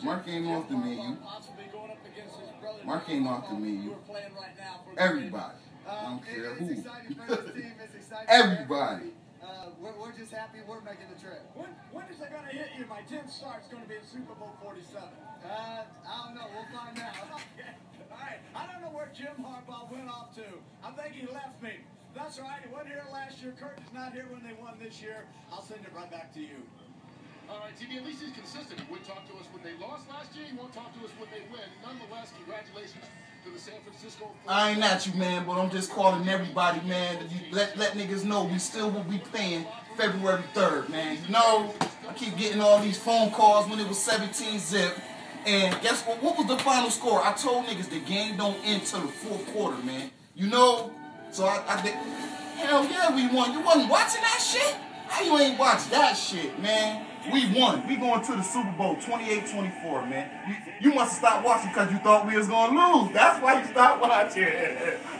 Mark ain't off the menu. Mark ain't off the menu. Everybody. I don't care who. Everybody. We're just happy we're making the trip. When is it going to hit you? My 10th start's going to be in Super Bowl 47. I don't know. We'll find out. Okay. All right. I don't know where Jim Harbaugh went off to. I think he left me. That's all right. He wasn't here last year. Kirk is not here when they won this year. I'll send it right back to you. All right, TV, at least he's consistent. He wouldn't talk to us when they lost last year. He won't talk to us when they win. Nonetheless, congratulations to the San Francisco. I ain't at you, man, but I'm just calling everybody, man. Let niggas know we still will be playing February 3rd, man. You know, I keep getting all these phone calls when it was 17-zip. And guess what? What was the final score? I told niggas the game don't end till the fourth quarter, man. You know? So I did. Hell yeah, we won. You wasn't watching that shit? How you ain't watch that shit, man? We won. We going to the Super Bowl 28-24, man. You must have stopped watching because you thought we was going to lose. That's why you stopped watching.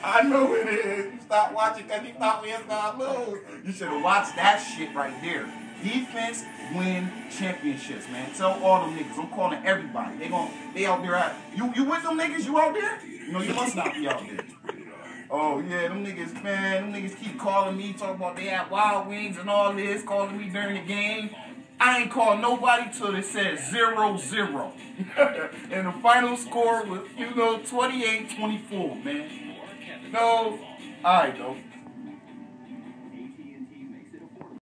I know it is. You stopped watching because you thought we was going to lose. You should have watched that shit right there. Defense win championships, man. Tell all them niggas. I'm calling everybody. They out there. You with them niggas? You out there? No, you must not be out there. Oh, yeah, them niggas, man. Them niggas keep calling me, talking about they have Wild Wings and all this, calling me during the game. I ain't called nobody till it said 0-0. And the final score was, 28-24, man. No, all right, though.